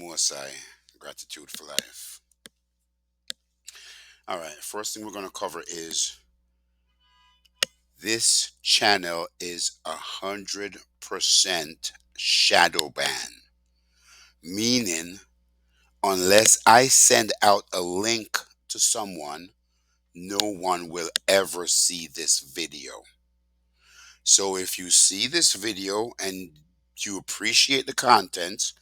Most High. Gratitude for life. All right, first thing we're going to cover is this channel is 100% shadow ban, meaning unless I send out a link to someone, no one will ever see this video. So if you see this video and you appreciate the content,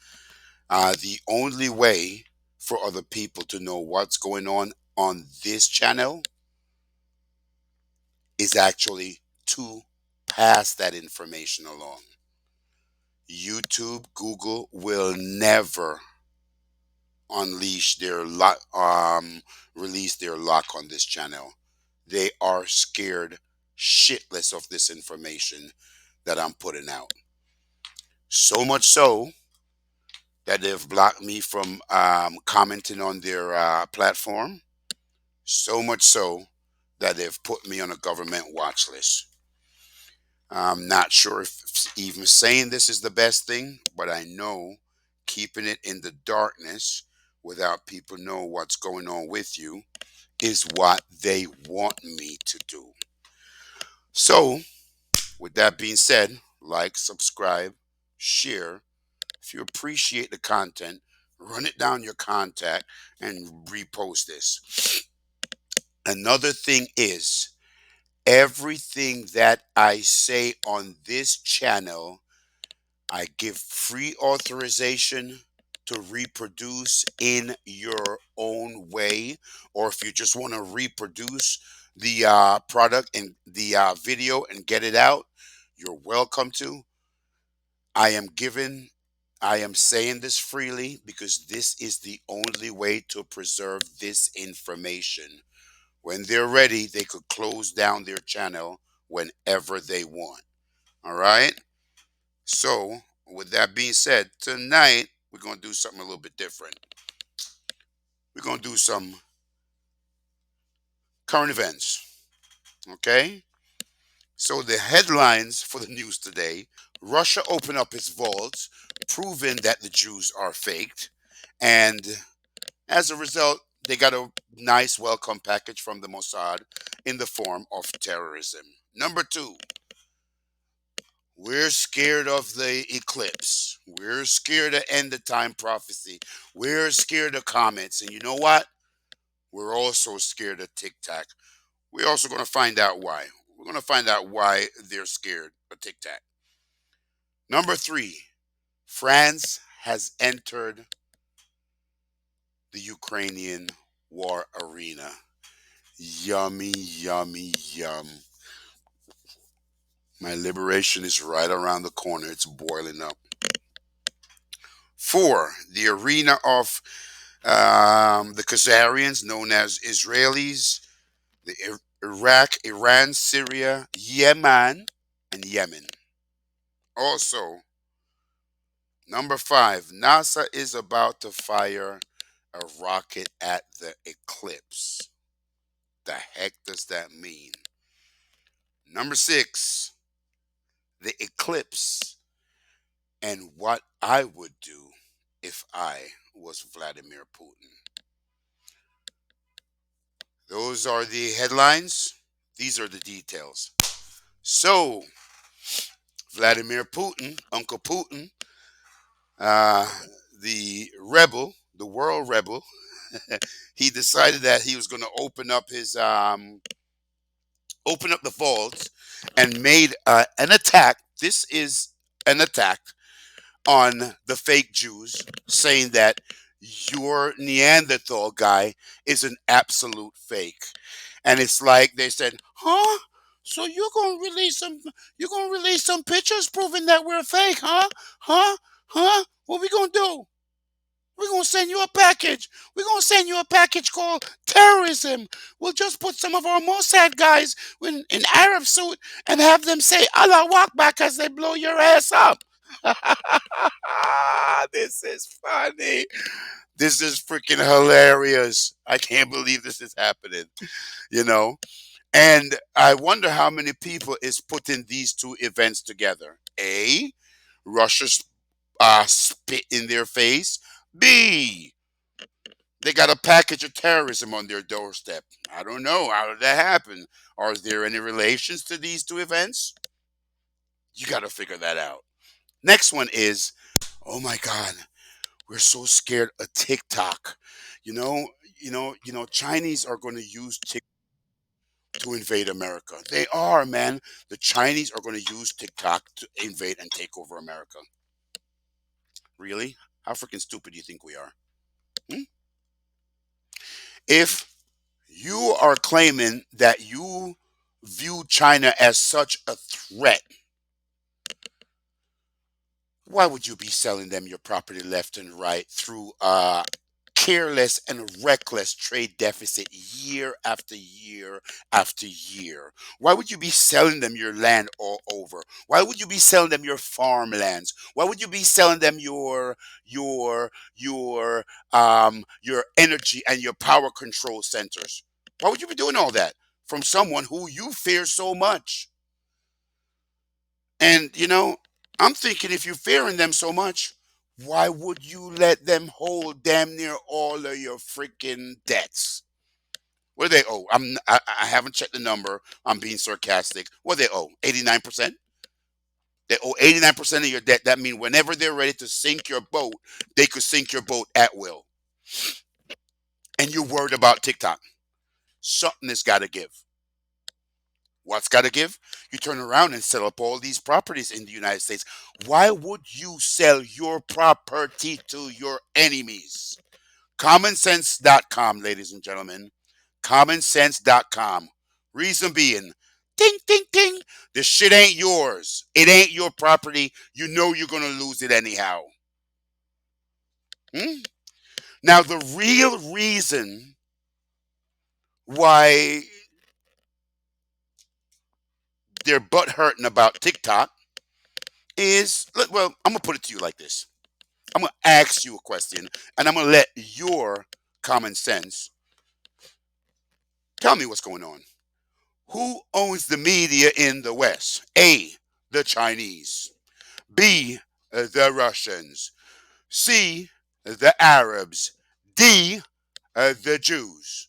the only way for other people to know what's going on this channel is actually to pass that information along. YouTube, Google will never unleash their lock, release their lock on this channel. They are scared shitless of this information that I'm putting out. So much so that they've blocked me from commenting on their platform. So much so that they've put me on a government watch list. I'm not sure if even saying this is the best thing, but I know keeping it in the darkness without people know what's going on with you is what they want me to do. So, with that being said, like, subscribe, share. If you appreciate the content, run it down your contact and repost this. Another thing is, everything that I say on this channel, I give free authorization to reproduce in your own way. Or if you just want to reproduce the product and the video and get it out, you're welcome to. I am giving, I am saying this freely because this is the only way to preserve this information. When they're ready, they could close down their channel whenever they want. All right? So, with that being said, tonight we're going to do something a little bit different. We're going to do some current events. Okay? So, the headlines for the news today: Russia opened up its vaults, proving that the Jews are faked. And as a result, they got a nice welcome package from the Mossad in the form of terrorism. Number two, we're scared of the eclipse. We're scared of end of time prophecy. We're scared of comets. And you know what? We're also scared of TikTok. We're also going to find out why. We're going to find out why they're scared of TikTok. Number three, France has entered the Ukrainian war arena. Yummy, yummy, yum. My liberation is right around the corner. It's boiling up. Four, the arena of the Khazarians, known as Israelis, the Iraq, Iran, Syria, Yemen, and Yemen. Also, number five, NASA is about to fire a rocket at the eclipse. The heck does that mean? Number six, the eclipse and what I would do if I was Vladimir Putin. Those are the headlines. These are the details. So, Vladimir Putin, Uncle Putin, uh, the rebel, the world rebel, he decided that he was going to open up the vaults and made an attack. This is an attack on the fake Jews, saying that your Neanderthal guy is an absolute fake. And it's like they said, huh? So you're gonna release some pictures proving that we're fake, huh? Huh? Huh? What we gonna do? We're gonna send you a package. We're gonna send you a package called terrorism. We'll just put some of our Mossad guys in Arab suit and have them say Allah Akbar as they blow your ass up. This is funny. This is freaking hilarious. I can't believe this is happening, you know? And I wonder how many people is putting these two events together. A, Russia spit in their face. B, they got a package of terrorism on their doorstep. I don't know. How did that happen? Are there any relations to these two events? You got to figure that out. Next one is, oh my God, we're so scared of TikTok. You know, Chinese are going to use TikTok to invade America. They are, man. The Chinese are going to use TikTok to invade and take over America. Really? How freaking stupid do you think we are? Hmm? If you are claiming that you view China as such a threat, why would you be selling them your property left and right through careless and reckless trade deficit year after year after year? Why would you be selling them your land all over? Why would you be selling them your farmlands? Why would you be selling them your energy and your power control centers? Why would you be doing all that from someone who you fear so much? And I'm thinking, if you're fearing them so much, why would you let them hold damn near all of your freaking debts? What do they owe? I haven't checked the number. I'm being sarcastic. What do they owe? 89%? They owe 89% of your debt. That means whenever they're ready to sink your boat, they could sink your boat at will. And you're worried about TikTok. Something has got to give. What's got to give? You turn around and sell up all these properties in the United States. Why would you sell your property to your enemies? Commonsense.com, ladies and gentlemen. Commonsense.com. Reason being, ding, ding, ding. This shit ain't yours. It ain't your property. You know you're going to lose it anyhow. Hmm? Now, the real reason why they're butt hurting about TikTok is, well, I'm going to put it to you like this. I'm going to ask you a question, and I'm going to let your common sense tell me what's going on. Who owns the media in the West? A, the Chinese. B, the Russians. C, the Arabs. D, the Jews.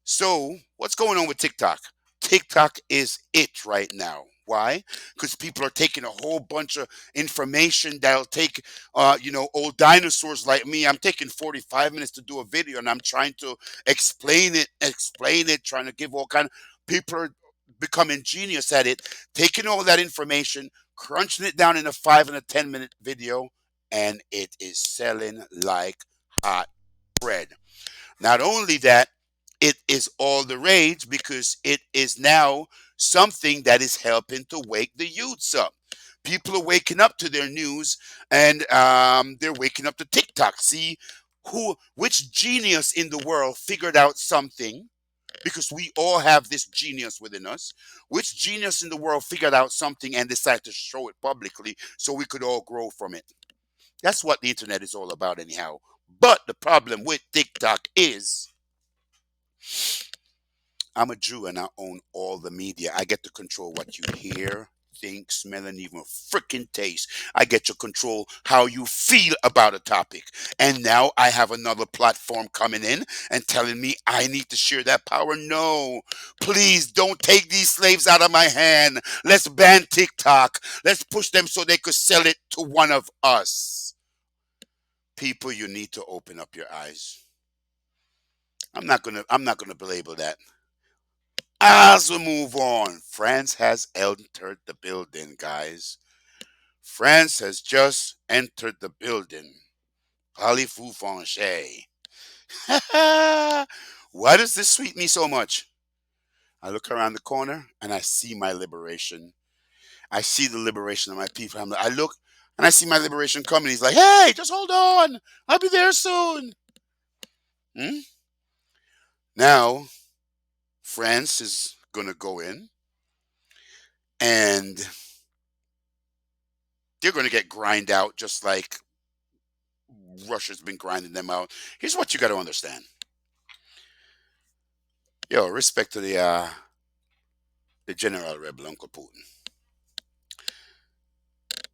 So, what's going on with TikTok? TikTok is it right now. Why? Because people are taking a whole bunch of information that'll take, old dinosaurs like me. I'm taking 45 minutes to do a video, and I'm trying to explain it, trying to give all kind of people are becoming genius at it, taking all that information, crunching it down in a 5 and a 10 minute video, and it is selling like hot bread. Not only that, it is all the rage because it is now something that is helping to wake the youths up. People are waking up to their news, and they're waking up to TikTok. See which genius in the world figured out something, because we all have this genius within us. Which genius in the world figured out something and decided to show it publicly so we could all grow from it? That's what the internet is all about, anyhow. But the problem with TikTok is, I'm a Jew and I own all the media. I get to control what you hear, think, smell, and even freaking taste. I get to control how you feel about a topic. And now I have another platform coming in and telling me I need to share that power. No, please don't take these slaves out of my hand. Let's ban TikTok. Let's push them so they could sell it to one of us. People, you need to open up your eyes. I'm not gonna belabor that. As we move on, France has entered the building, guys. France has just entered the building. Parlez-vous français? Why does this sweet me so much? I look around the corner and I see my liberation. I see the liberation of my people. I look and I see my liberation coming. He's like, hey, just hold on. I'll be there soon. Hmm? Now, France is going to go in and they're going to get grind out just like Russia's been grinding them out. Here's what you got to understand. Yo, respect to the general rebel Uncle Putin.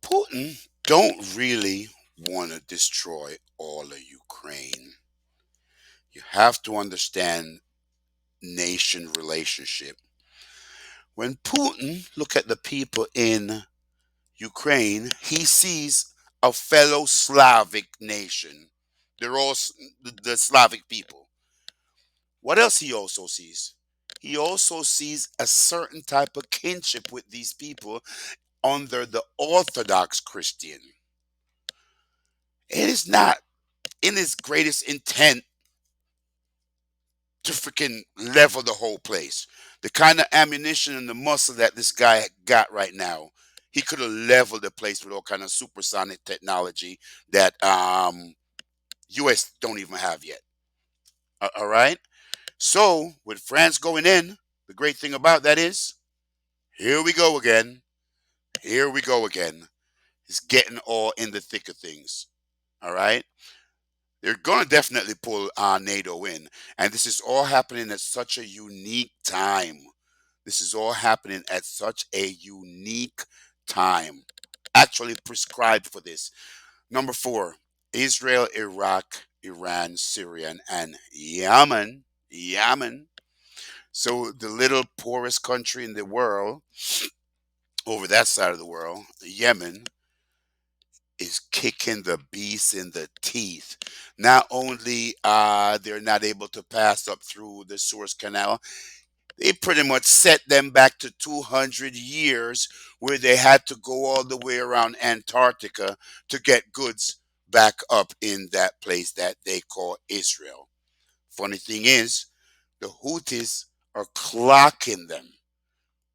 Putin don't really want to destroy all of Ukraine. You have to understand nation relationship. When Putin look at the people in Ukraine, he sees a fellow Slavic nation. They're all the Slavic people. What else he also sees? He also sees a certain type of kinship with these people under the Orthodox Christian. It is not in his greatest intent to freaking level the whole place. The kind of ammunition and the muscle that this guy got right now, he could have leveled the place with all kind of supersonic technology that US don't even have yet. All right. So with France going in, the great thing about that is, here we go again. Here we go again. It's getting all in the thick of things. All right. They're going to definitely pull NATO in. And this is all happening at such a unique time. This is all happening at such a unique time. Actually prescribed for this. Number four, Israel, Iraq, Iran, Syria, and Yemen. Yemen. So the little poorest country in the world, over that side of the world, Yemen, is kicking the beast in the teeth. Not only they're not able to pass up through the Suez Canal, they pretty much set them back to 200 years where they had to go all the way around Antarctica to get goods back up in that place that they call Israel. Funny thing is, the Houthis are clocking them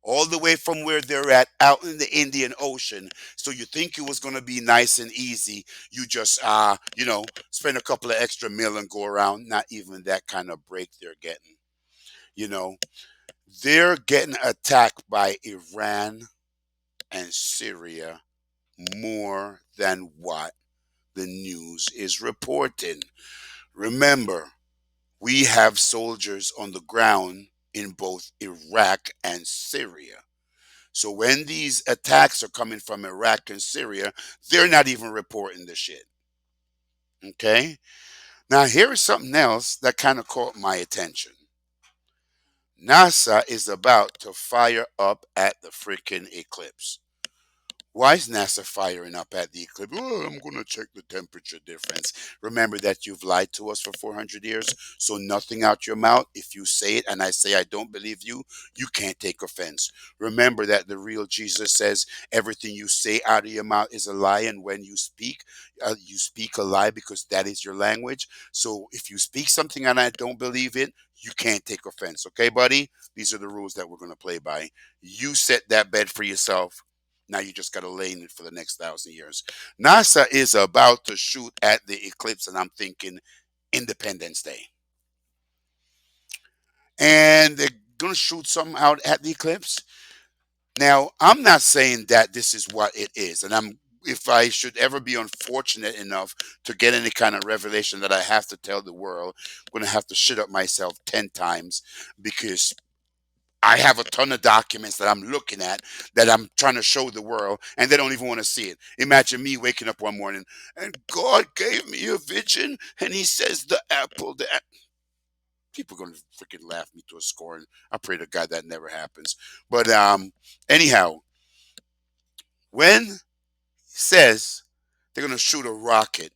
all the way from where they're at out in the Indian Ocean. So you think it was going to be nice and easy. You just, spend a couple of extra mil and go around. Not even that kind of break they're getting. You know, they're getting attacked by Iran and Syria more than what the news is reporting. Remember, we have soldiers on the ground in both Iraq and Syria. So when these attacks are coming from Iraq and Syria, they're not even reporting the shit. Okay? Now, here is something else that kind of caught my attention. NASA is about to fire up at the freaking eclipse. Why is NASA firing up at the eclipse? Oh, I'm going to check the temperature difference. Remember that you've lied to us for 400 years, so nothing out your mouth. If you say it and I say I don't believe you, you can't take offense. Remember that the real Jesus says everything you say out of your mouth is a lie, and when you speak a lie because that is your language. So if you speak something and I don't believe it, you can't take offense. Okay, buddy? These are the rules that we're going to play by. You set that bed for yourself. Now you just got to lay in it for the next 1,000 years. NASA is about to shoot at the eclipse, and I'm thinking Independence Day. And they're going to shoot something out at the eclipse. Now, I'm not saying that this is what it is. And if I should ever be unfortunate enough to get any kind of revelation that I have to tell the world, I'm going to have to shit up myself 10 times because I have a ton of documents that I'm looking at that I'm trying to show the world, and they don't even want to see it. Imagine me waking up one morning and God gave me a vision, and He says the apple. People are going to freaking laugh me to a scorn. I pray to God that never happens. But anyhow, when He says they're going to shoot a rocket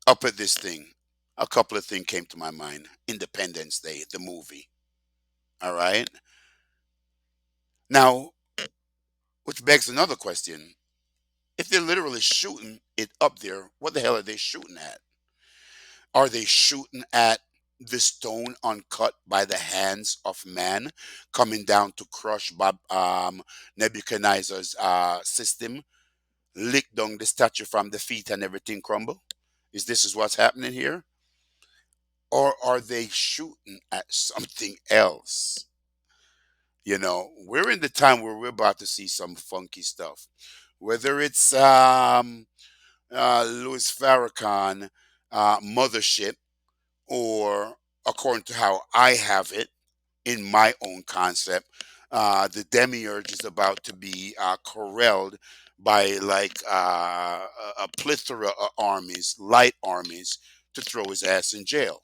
up at this thing, a couple of things came to my mind. Independence Day, the movie. All right. Now, which begs another question. If they're literally shooting it up there, what the hell are they shooting at? Are they shooting at the stone uncut by the hands of man coming down to crush Nebuchadnezzar's system, lick down the statue from the feet and everything crumble? Is what's happening here? Or are they shooting at something else? We're in the time where we're about to see some funky stuff. Whether it's Louis Farrakhan mothership, or according to how I have it in my own concept, the demiurge is about to be corralled by like a plethora of armies, light armies, to throw his ass in jail.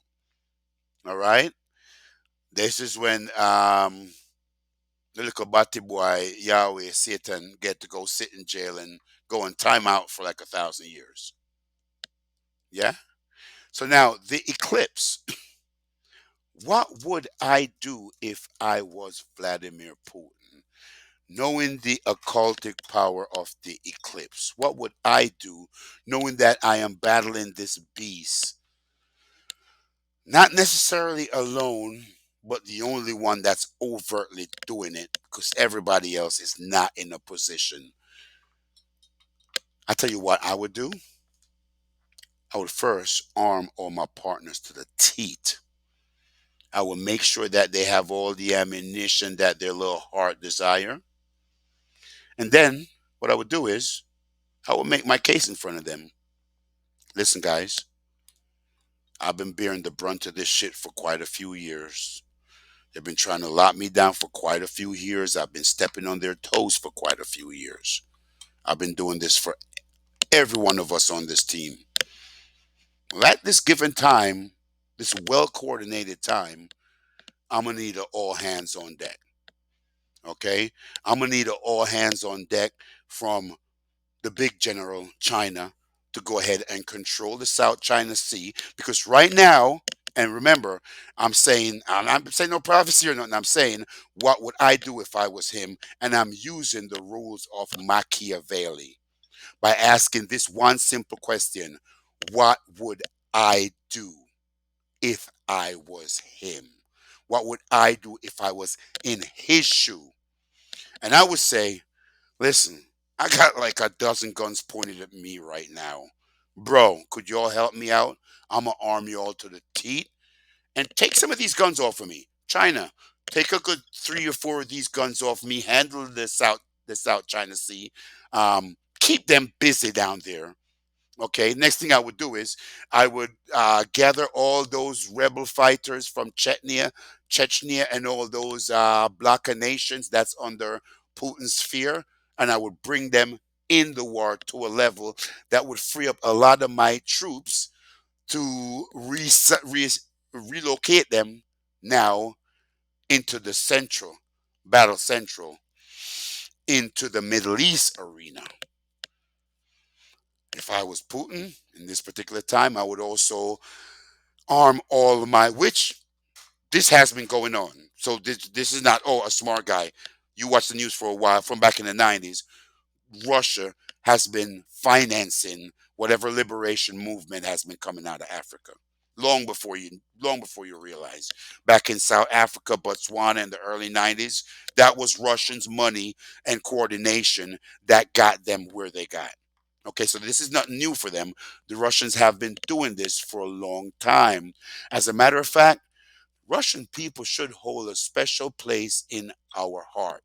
All right. This is when the little batty boy Yahweh Satan get to go sit in jail and go on timeout for like 1,000 years. Yeah. So now the eclipse. What would I do if I was Vladimir Putin? Knowing the occultic power of the eclipse, what would I do knowing that I am battling this beast? Not necessarily alone, but the only one that's overtly doing it because everybody else is not in a position. I tell you what I would do. I would first arm all my partners to the teeth. I would make sure that they have all the ammunition that their little heart desire. And then what I would do is I would make my case in front of them. Listen, guys, I've been bearing the brunt of this shit for quite a few years. They've been trying to lock me down for quite a few years. I've been stepping on their toes for quite a few years. I've been doing this for every one of us on this team. Well, at this given time, this well coordinated time, I'm going to need an all hands on deck. Okay? I'm going to need an all hands on deck from the big general, China, to go ahead and control the South China Sea. Because right now, and remember, I'm saying no prophecy or nothing. I'm saying, what would I do if I was him? And I'm using the rules of Machiavelli by asking this one simple question: what would I do if I was him? What would I do if I was in his shoe? And I would say, listen, I got like a dozen guns pointed at me right now. Bro, could y'all help me out? I'm going to arm you all to the teeth and take some of these guns off of me. China, take a good 3 or 4 of these guns off me. Handle the South China Sea. Keep them busy down there. Okay. Next thing I would do is I would gather all those rebel fighters from Chechnya, and all those blocker nations that's under Putin's sphere, and I would bring them in the war to a level that would free up a lot of my troops to relocate them now into the central battle central into the Middle East arena. If I was Putin in this particular time, I would also arm all of my, which this has been going on. So this is not, oh, a smart guy. You watch the news for a while from back in the 90s. Russia has been financing whatever liberation movement has been coming out of Africa. Long before you realize. Back in South Africa, Botswana in the early 90s, that was Russians' money and coordination that got them where they got. Okay, so this is not new for them. The Russians have been doing this for a long time. As a matter of fact, Russian people should hold a special place in our heart.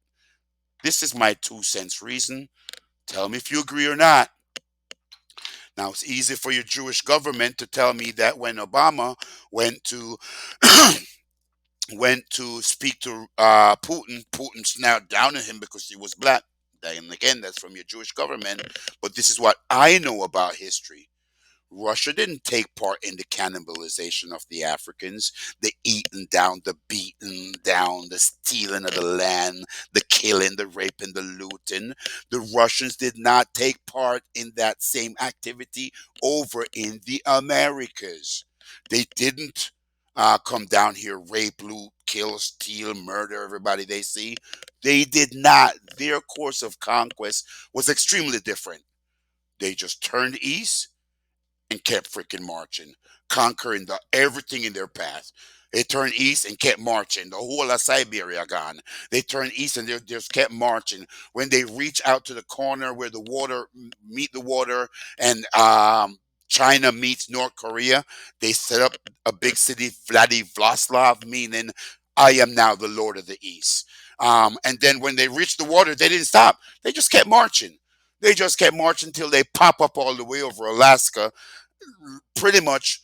This is my 2 cents reason. Tell me if you agree or not. Now, it's easy for your Jewish government to tell me that when Obama went to went to speak to Putin, Putin snapped down at him because he was black. And again, that's from your Jewish government. But this is what I know about history. Russia didn't take part in the cannibalization of the Africans, the eating down, the beating down, the stealing of the land, the killing, the raping, the looting. The Russians did not take part in that same activity over in the Americas. They didn't come down here, rape, loot, kill, steal, murder everybody they see. They did not. Their course of conquest was extremely different. They just turned east and kept freaking marching, conquering everything in their path. They turned east and kept marching. The whole of Siberia gone. They turned east and they just kept marching. When they reach out to the corner where the water meet the water and China meets North Korea, they set up a big city, Vladivostok, meaning I am now the Lord of the East. And then when they reached the water, they didn't stop. They just kept marching. They just kept marching until they pop up all the way over Alaska, pretty much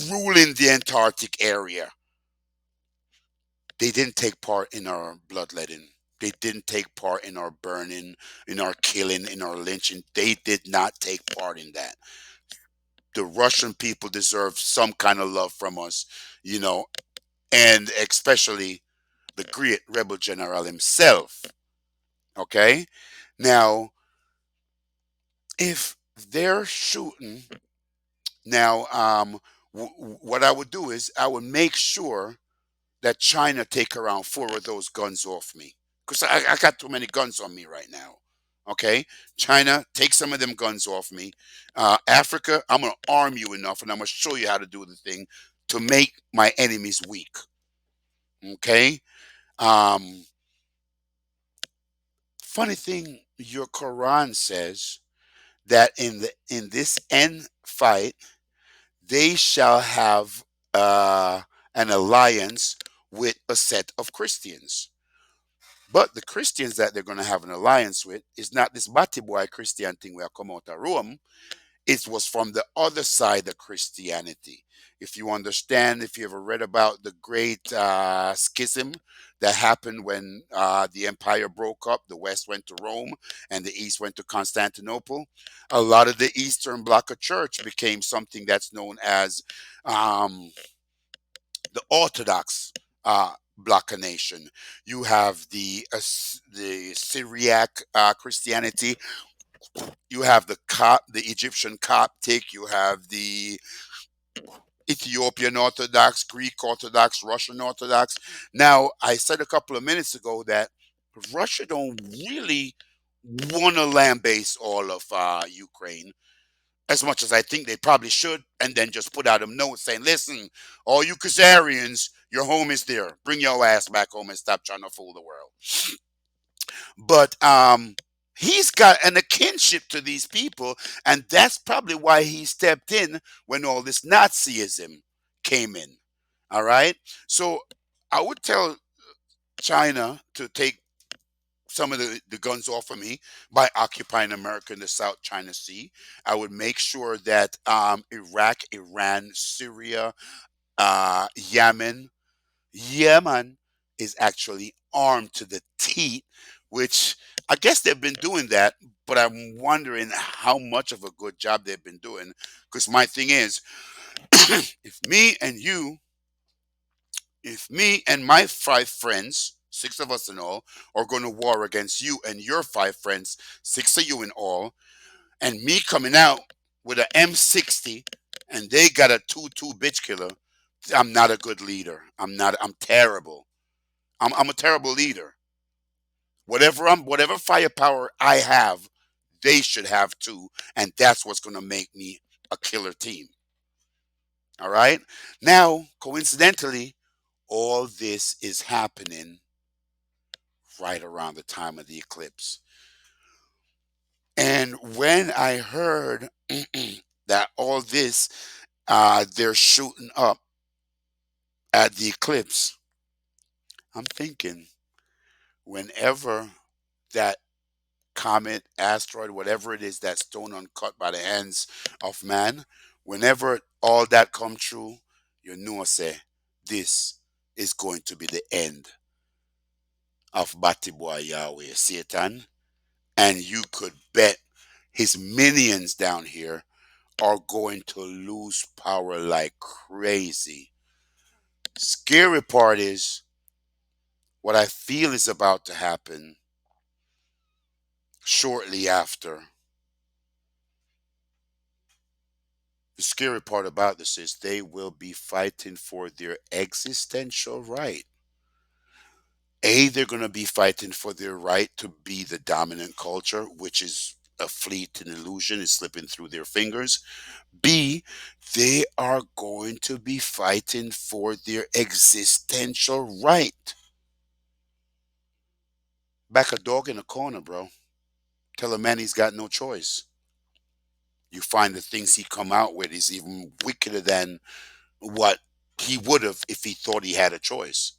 ruling the Antarctic area. They didn't take part in our bloodletting. They didn't take part in our burning, in our killing, in our lynching. They did not take part in that. The Russian people deserve some kind of love from us, you know, and especially the great rebel general himself. Okay? Now, if they're shooting, now, what I would do is I would make sure that China take around four of those guns off me. Because I got too many guns on me right now. Okay? China, take some of them guns off me. Africa, I'm going to arm you enough and I'm going to show you how to do the thing to make my enemies weak. Okay? Um, Funny thing, your Quran says that in this end fight, they shall have an alliance with a set of Christians. But the Christians that they're going to have an alliance with is not this Batty Boy Christian thing where I come out of Rome. It was from the other side of Christianity. If you understand, if you ever read about the great schism that happened when the empire broke up, the West went to Rome and the East went to Constantinople. A lot of the Eastern Bloc of Church became something that's known as um, the Orthodox block of nation. You have the Syriac Christianity. You have the Egyptian Coptic. You have the Ethiopian Orthodox, Greek Orthodox, Russian Orthodox. Now, I said a couple of minutes ago that Russia don't really want to land base all of Ukraine as much as I think they probably should, and then just put out a note saying, listen, all you Khazarians, your home is there. Bring your ass back home and stop trying to fool the world. But he's got a kinship to these people, and that's probably why he stepped in when all this Nazism came in. All right. So I would tell China to take some of the guns off of me by occupying America in the South China Sea. I would make sure that Iraq, Iran, Syria, Yemen is actually armed to the teeth, which I guess they've been doing that, but I'm wondering how much of a good job they've been doing. Because my thing is, if me and you, if me and my five friends, six of us in all, are going to war against you and your five friends, six of you in all, and me coming out with an M60 and they got a 2-2 bitch killer, I'm not a good leader. I'm terrible. I'm a terrible leader. Whatever firepower I have, they should have too, and that's what's going to make me a killer team. All right? Now, coincidentally, all this is happening right around the time of the eclipse. And when I heard that all this they're shooting up at the eclipse, I'm thinking whenever that comet, asteroid, whatever it is, that stone uncut by the hands of man, whenever all that come true, you know say this is going to be the end of Batibwa Yahweh Satan, and you could bet his minions down here are going to lose power like crazy. Scary part is what I feel is about to happen shortly after. The scary part about this is they will be fighting for their existential right. They're going to be fighting for their right to be the dominant culture, which is a fleeting illusion, is slipping through their fingers. B, they are going to be fighting for their existential right. Back a dog in a corner, bro. Tell a man he's got no choice. You find the things he come out with is even wickeder than what he would have if he thought he had a choice.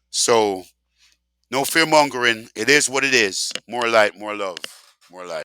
So no fear mongering. It is what it is. More light, more love, more light.